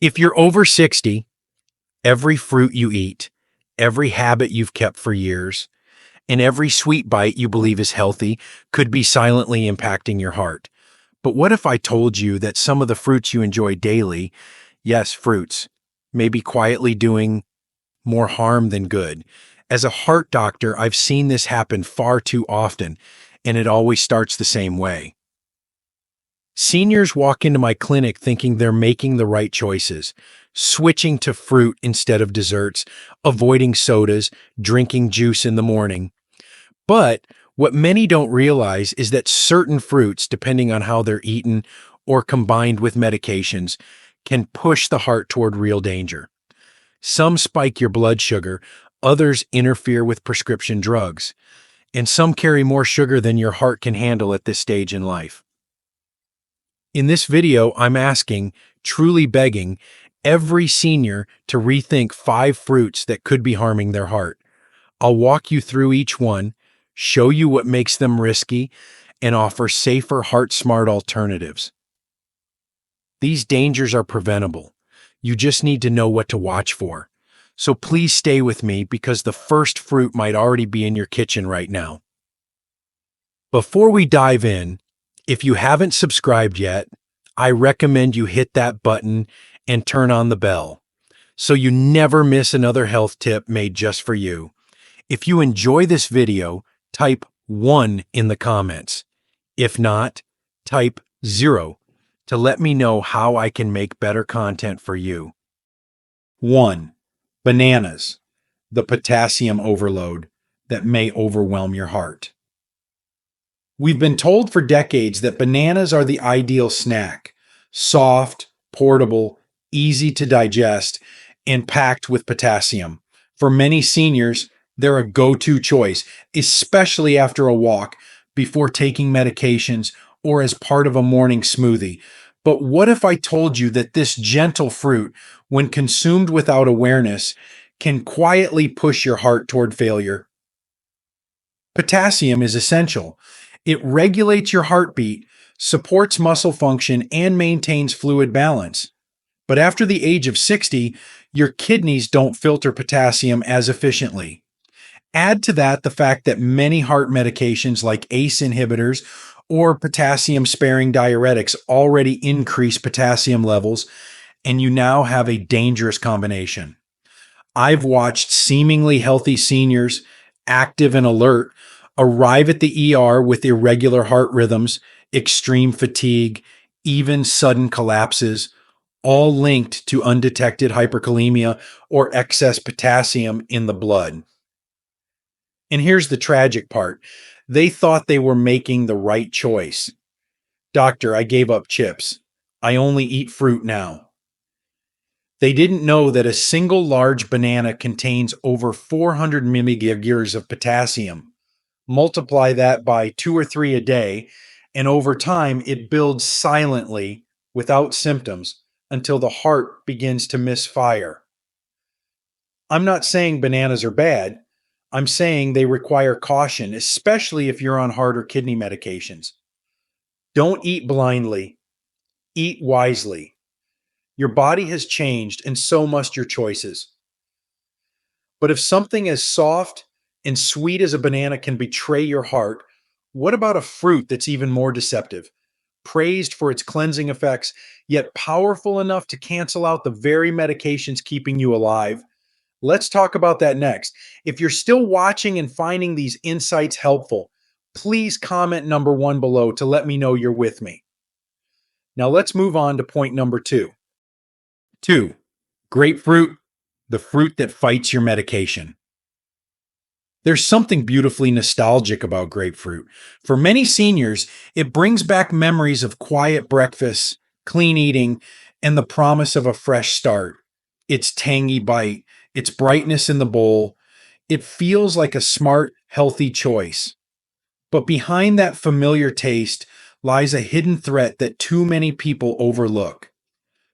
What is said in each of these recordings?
If you're over 60, every fruit you eat, every habit you've kept for years, and every sweet bite you believe is healthy could be silently impacting your heart. But what if I told you that some of the fruits you enjoy daily, yes, fruits, may be quietly doing more harm than good? As a heart doctor, I've seen this happen far too often, and it always starts the same way. Seniors walk into my clinic thinking they're making the right choices, switching to fruit instead of desserts, avoiding sodas, drinking juice in the morning. But what many don't realize is that certain fruits, depending on how they're eaten or combined with medications, can push the heart toward real danger. Some spike your blood sugar, others interfere with prescription drugs, and some carry more sugar than your heart can handle at this stage in life. In this video, I'm asking, truly begging, every senior to rethink 5 fruits that could be harming their heart. I'll walk you through each one, show you what makes them risky, and offer safer, heart-smart alternatives. These dangers are preventable. You just need to know what to watch for. So please stay with me because the first fruit might already be in your kitchen right now. Before we dive in, if you haven't subscribed yet, I recommend you hit that button and turn on the bell so you never miss another health tip made just for you. If you enjoy this video, type 1 in the comments. If not, type 0 to let me know how I can make better content for you. 1. Bananas, the potassium overload that may overwhelm your heart. We've been told for decades that bananas are the ideal snack, soft, portable, easy to digest, and packed with potassium. For many seniors, they're a go-to choice, especially after a walk, before taking medications, or as part of a morning smoothie. But what if I told you that this gentle fruit, when consumed without awareness, can quietly push your heart toward failure? Potassium is essential. It regulates your heartbeat, supports muscle function, and maintains fluid balance. But after the age of 60, your kidneys don't filter potassium as efficiently. Add to that the fact that many heart medications like ACE inhibitors or potassium-sparing diuretics already increase potassium levels, and you now have a dangerous combination. I've watched seemingly healthy seniors, active and alert, arrive at the ER with irregular heart rhythms, extreme fatigue, even sudden collapses, all linked to undetected hyperkalemia or excess potassium in the blood. And here's the tragic part. They thought they were making the right choice. Doctor, I gave up chips. I only eat fruit now. They didn't know that a single large banana contains over 400 milligauges of potassium. Multiply that by 2 or 3 a day, and over time it builds silently without symptoms until the heart begins to misfire. I'm not saying bananas are bad. I'm saying they require caution, especially if you're on heart or kidney medications. Don't eat blindly. Eat wisely. Your body has changed, and so must your choices. But if something as soft and sweet as a banana can betray your heart, what about a fruit that's even more deceptive? Praised for its cleansing effects, yet powerful enough to cancel out the very medications keeping you alive? Let's talk about that next. If you're still watching and finding these insights helpful, please comment number 1 below to let me know you're with me. Now let's move on to point number 2. 2. Grapefruit, the fruit that fights your medication. There's something beautifully nostalgic about grapefruit. For many seniors, it brings back memories of quiet breakfasts, clean eating, and the promise of a fresh start. Its tangy bite, its brightness in the bowl, it feels like a smart, healthy choice. But behind that familiar taste lies a hidden threat that too many people overlook.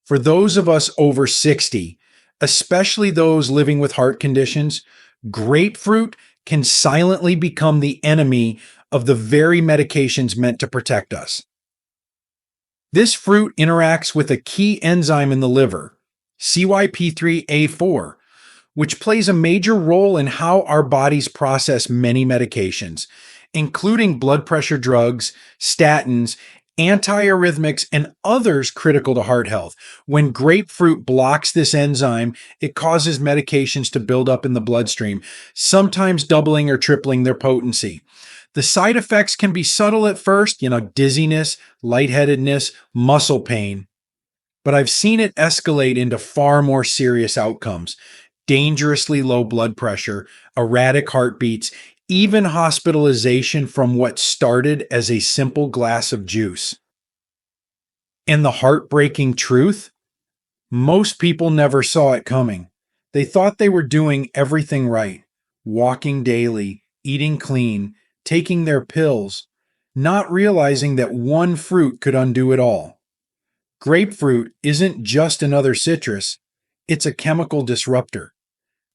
For those of us over 60, especially those living with heart conditions, grapefruit can silently become the enemy of the very medications meant to protect us. This fruit interacts with a key enzyme in the liver, CYP3A4, which plays a major role in how our bodies process many medications, including blood pressure drugs, statins, antiarrhythmics, and others critical to heart health. When grapefruit blocks this enzyme, it causes medications to build up in the bloodstream, sometimes doubling or tripling their potency. The side effects can be subtle at first, dizziness, lightheadedness, muscle pain, but I've seen it escalate into far more serious outcomes: dangerously low blood pressure, erratic heartbeats, even hospitalization from what started as a simple glass of juice. And the heartbreaking truth? Most people never saw it coming. They thought they were doing everything right, walking daily, eating clean, taking their pills, not realizing that one fruit could undo it all. Grapefruit isn't just another citrus, it's a chemical disruptor.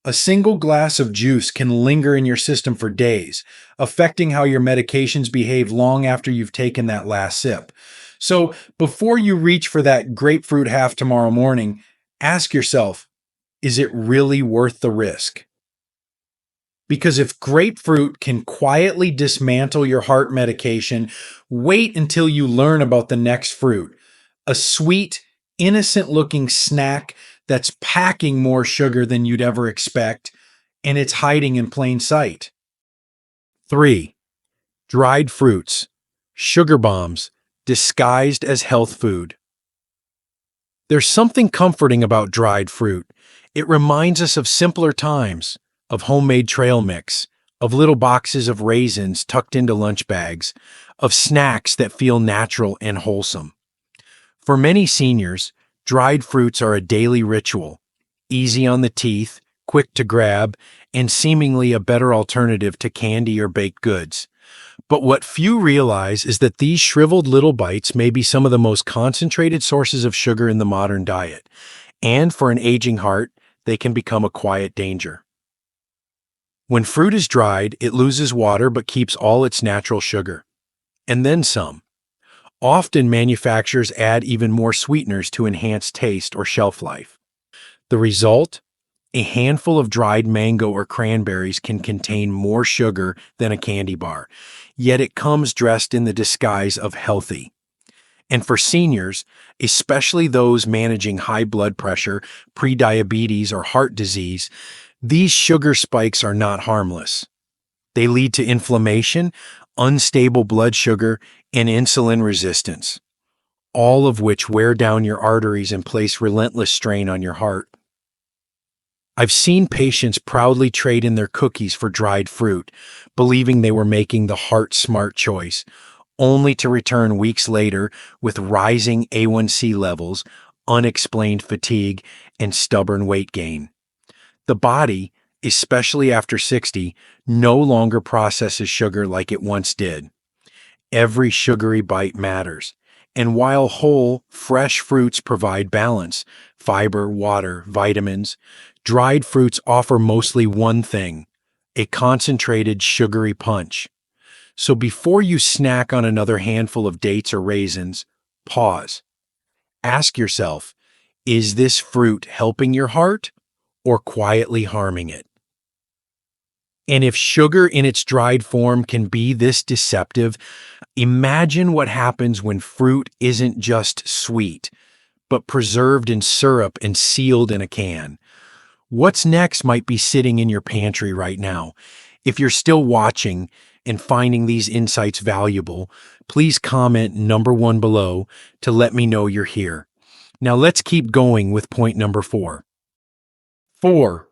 A single glass of juice can linger in your system for days, affecting how your medications behave long after you've taken that last sip. So, before you reach for that grapefruit half tomorrow morning, ask yourself, is it really worth the risk? Because if grapefruit can quietly dismantle your heart medication, wait until you learn about the next fruit: a sweet, innocent looking snack that's packing more sugar than you'd ever expect, and it's hiding in plain sight. 3. Dried fruits, sugar bombs, disguised as health food. There's something comforting about dried fruit. It reminds us of simpler times, of homemade trail mix, of little boxes of raisins tucked into lunch bags, of snacks that feel natural and wholesome. For many seniors, dried fruits are a daily ritual, easy on the teeth, quick to grab, and seemingly a better alternative to candy or baked goods. But what few realize is that these shriveled little bites may be some of the most concentrated sources of sugar in the modern diet, and for an aging heart, they can become a quiet danger. When fruit is dried, it loses water but keeps all its natural sugar, and then some. Often manufacturers add even more sweeteners to enhance taste or shelf life. The result? A handful of dried mango or cranberries can contain more sugar than a candy bar, yet it comes dressed in the disguise of healthy. And for seniors, especially those managing high blood pressure, prediabetes, or heart disease, these sugar spikes are not harmless. They lead to inflammation, unstable blood sugar, and insulin resistance, all of which wear down your arteries and place relentless strain on your heart. I've seen patients proudly trade in their cookies for dried fruit, believing they were making the heart-smart choice, only to return weeks later with rising A1C levels, unexplained fatigue, and stubborn weight gain. The body, especially after 60, no longer processes sugar like it once did. Every sugary bite matters. And while whole, fresh fruits provide balance, fiber, water, vitamins, dried fruits offer mostly one thing: a concentrated sugary punch. So before you snack on another handful of dates or raisins, pause. Ask yourself, is this fruit helping your heart or quietly harming it? And if sugar in its dried form can be this deceptive, imagine what happens when fruit isn't just sweet, but preserved in syrup and sealed in a can. What's next might be sitting in your pantry right now. If you're still watching and finding these insights valuable, please comment number 1 below to let me know you're here. Now let's keep going with point number 4. 4.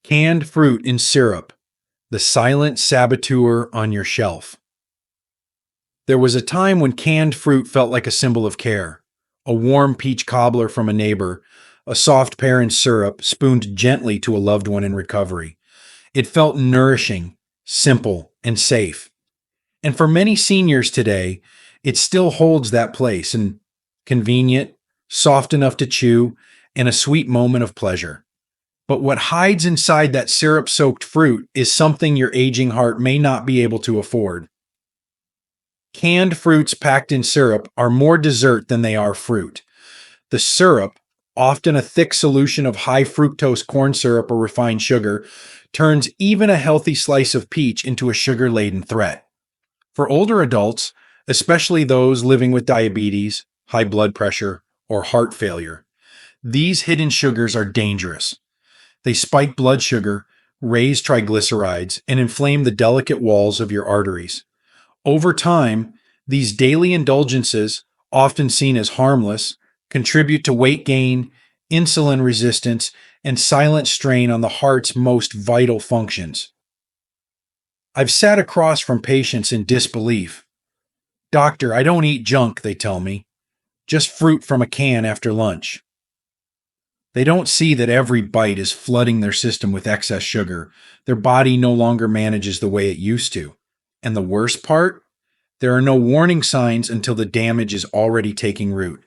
Canned fruit in syrup, the silent saboteur on your shelf. There was a time when canned fruit felt like a symbol of care: a warm peach cobbler from a neighbor, a soft pear in syrup spooned gently to a loved one in recovery. It felt nourishing, simple, and safe. And for many seniors today, it still holds that place, and convenient, soft enough to chew, and a sweet moment of pleasure. But what hides inside that syrup-soaked fruit is something your aging heart may not be able to afford. Canned fruits packed in syrup are more dessert than they are fruit. The syrup, often a thick solution of high fructose corn syrup or refined sugar, turns even a healthy slice of peach into a sugar-laden threat. For older adults, especially those living with diabetes, high blood pressure, or heart failure, these hidden sugars are dangerous. They spike blood sugar, raise triglycerides, and inflame the delicate walls of your arteries. Over time, these daily indulgences, often seen as harmless, contribute to weight gain, insulin resistance, and silent strain on the heart's most vital functions. I've sat across from patients in disbelief. "Doctor, I don't eat junk," they tell me. "Just fruit from a can after lunch." They don't see that every bite is flooding their system with excess sugar. Their body no longer manages the way it used to. And the worst part? There are no warning signs until the damage is already taking root.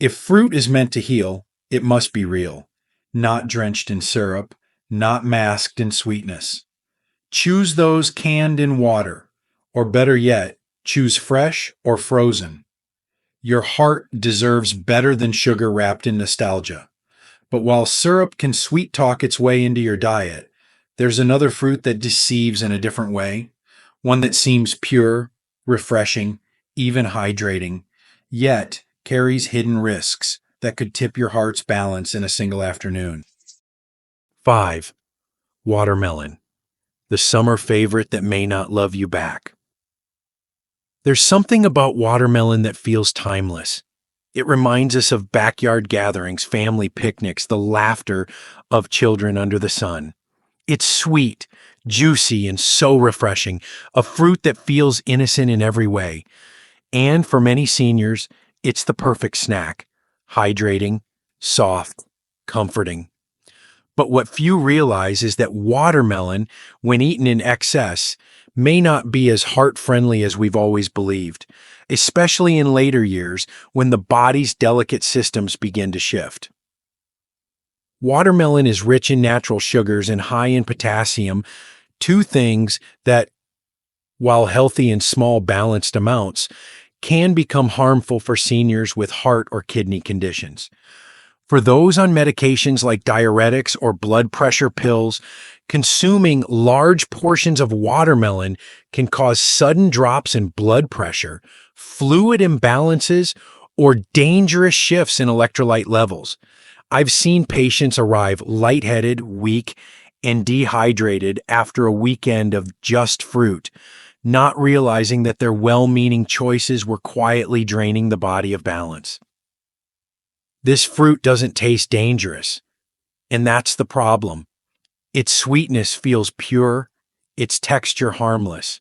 If fruit is meant to heal, it must be real, not drenched in syrup, not masked in sweetness. Choose those canned in water, or better yet, choose fresh or frozen. Your heart deserves better than sugar wrapped in nostalgia. But while syrup can sweet talk its way into your diet, there's another fruit that deceives in a different way, one that seems pure, refreshing, even hydrating, yet carries hidden risks that could tip your heart's balance in a single afternoon. 5. Watermelon, the summer favorite that may not love you back. There's something about watermelon that feels timeless. It reminds us of backyard gatherings, family picnics, the laughter of children under the sun. It's sweet, juicy, and so refreshing, a fruit that feels innocent in every way. And for many seniors, it's the perfect snack, hydrating, soft, comforting. But what few realize is that watermelon, when eaten in excess, may not be as heart-friendly as we've always believed, especially in later years when the body's delicate systems begin to shift. Watermelon is rich in natural sugars and high in potassium, two things that, while healthy in small balanced amounts, can become harmful for seniors with heart or kidney conditions. For those on medications like diuretics or blood pressure pills, consuming large portions of watermelon can cause sudden drops in blood pressure, fluid imbalances, or dangerous shifts in electrolyte levels. I've seen patients arrive lightheaded, weak, and dehydrated after a weekend of just fruit, not realizing that their well-meaning choices were quietly draining the body of balance. This fruit doesn't taste dangerous, and that's the problem. Its sweetness feels pure, its texture harmless,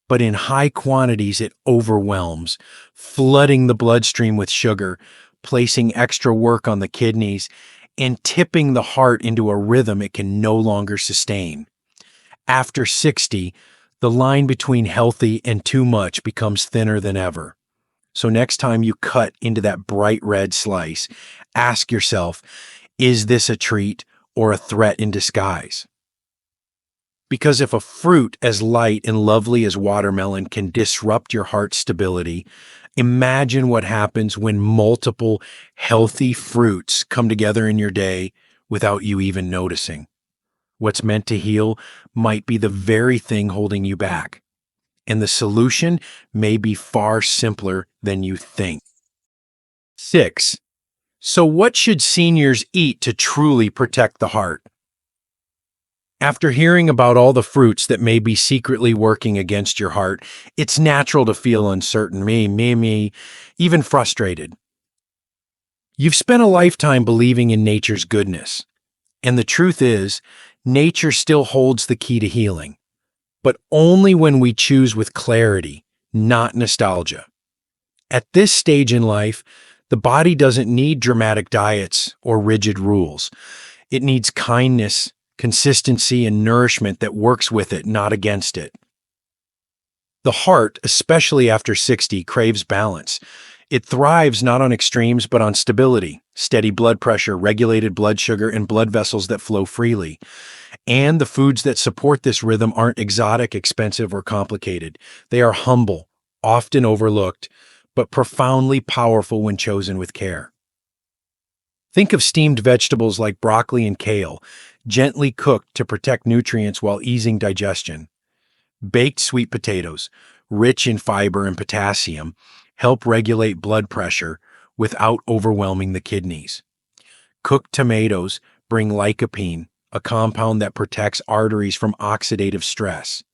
but in high quantities it overwhelms, flooding the bloodstream with sugar, placing extra work on the kidneys, and tipping the heart into a rhythm it can no longer sustain. After 60, the line between healthy and too much becomes thinner than ever. So next time you cut into that bright red slice, ask yourself, is this a treat or a threat in disguise? Because if a fruit as light and lovely as watermelon can disrupt your heart stability, imagine what happens when multiple healthy fruits come together in your day without you even noticing. What's meant to heal might be the very thing holding you back. And the solution may be far simpler than you think. 6. So what should seniors eat to truly protect the heart? After hearing about all the fruits that may be secretly working against your heart, it's natural to feel uncertain, even frustrated. You've spent a lifetime believing in nature's goodness. And the truth is, nature still holds the key to healing, but only when we choose with clarity, not nostalgia. At this stage in life, the body doesn't need dramatic diets or rigid rules. It needs kindness, consistency, and nourishment that works with it, not against it. The heart, especially after 60, craves balance. It thrives not on extremes but on stability, steady blood pressure, regulated blood sugar, and blood vessels that flow freely. And the foods that support this rhythm aren't exotic, expensive, or complicated. They are humble, often overlooked, but profoundly powerful when chosen with care. Think of steamed vegetables like broccoli and kale, gently cooked to protect nutrients while easing digestion. Baked sweet potatoes, rich in fiber and potassium, help regulate blood pressure without overwhelming the kidneys. Cooked tomatoes bring lycopene, a compound that protects arteries from oxidative stress.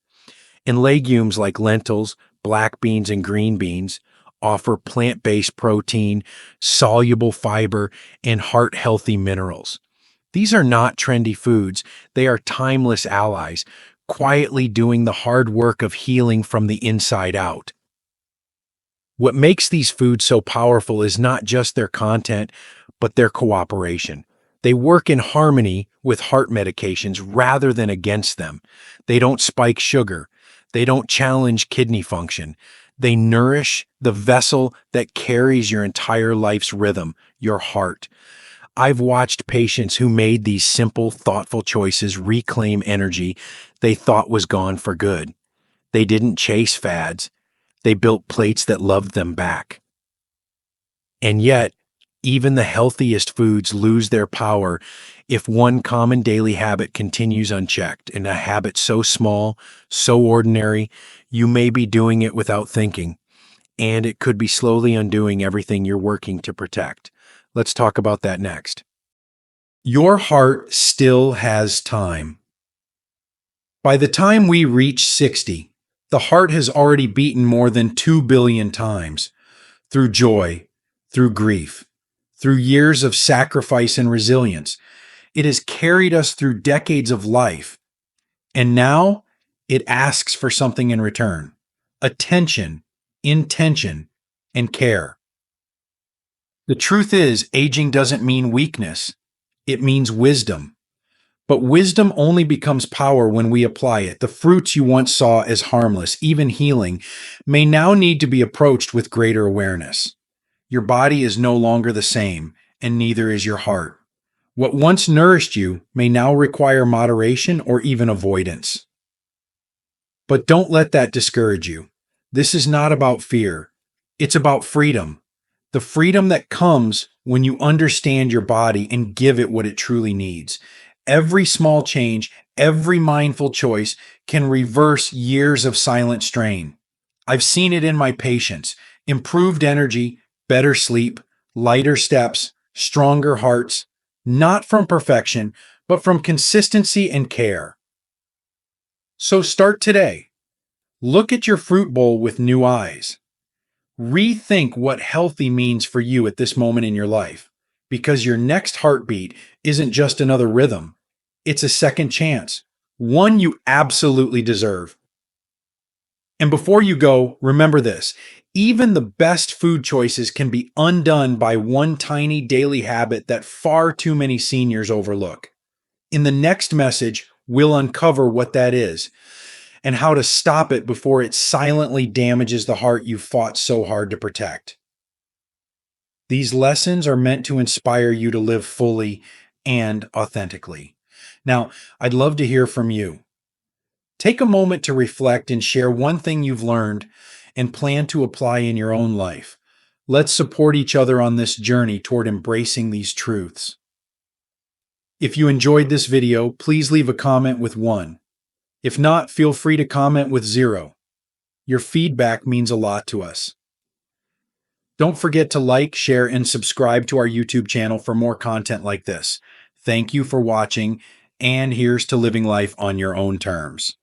And legumes like lentils, black beans, and green beans offer plant based protein, soluble fiber, and heart healthy minerals. These are not trendy foods, they are timeless allies, quietly doing the hard work of healing from the inside out. What makes these foods so powerful is not just their content, but their cooperation. They work in harmony with heart medications rather than against them. They don't spike sugar. They don't challenge kidney function. They nourish the vessel that carries your entire life's rhythm, your heart. I've watched patients who made these simple, thoughtful choices reclaim energy they thought was gone for good. They didn't chase fads. They built plates that loved them back. And yet, even the healthiest foods lose their power if one common daily habit continues unchecked, and a habit so small, so ordinary, you may be doing it without thinking, and it could be slowly undoing everything you're working to protect. Let's talk about that next. Your heart still has time. By the time we reach 60, the heart has already beaten more than 2 billion times through joy, through grief, through years of sacrifice and resilience. It has carried us through decades of life, and now it asks for something in return: attention, intention, and care. The truth is, aging doesn't mean weakness, it means wisdom. But wisdom only becomes power when we apply it. The fruits you once saw as harmless, even healing, may now need to be approached with greater awareness. Your body is no longer the same, and neither is your heart. What once nourished you may now require moderation or even avoidance. But don't let that discourage you. This is not about fear. It's about freedom. The freedom that comes when you understand your body and give it what it truly needs. Every small change, every mindful choice can reverse years of silent strain. I've seen it in my patients: improved energy, better sleep, lighter steps, stronger hearts, not from perfection, but from consistency and care. So start today. Look at your fruit bowl with new eyes. Rethink what healthy means for you at this moment in your life, because your next heartbeat isn't just another rhythm, it's a second chance, one you absolutely deserve. And before you go, remember this: even the best food choices can be undone by one tiny daily habit that far too many seniors overlook. In the next message, we'll uncover what that is and how to stop it before it silently damages the heart you fought so hard to protect. These lessons are meant to inspire you to live fully and authentically. Now, I'd love to hear from you. Take a moment to reflect and share one thing you've learned and plan to apply in your own life. Let's support each other on this journey toward embracing these truths. If you enjoyed this video, please leave a comment with 1. If not, feel free to comment with 0. Your feedback means a lot to us. Don't forget to like, share, and subscribe to our YouTube channel for more content like this. Thank you for watching, and here's to living life on your own terms.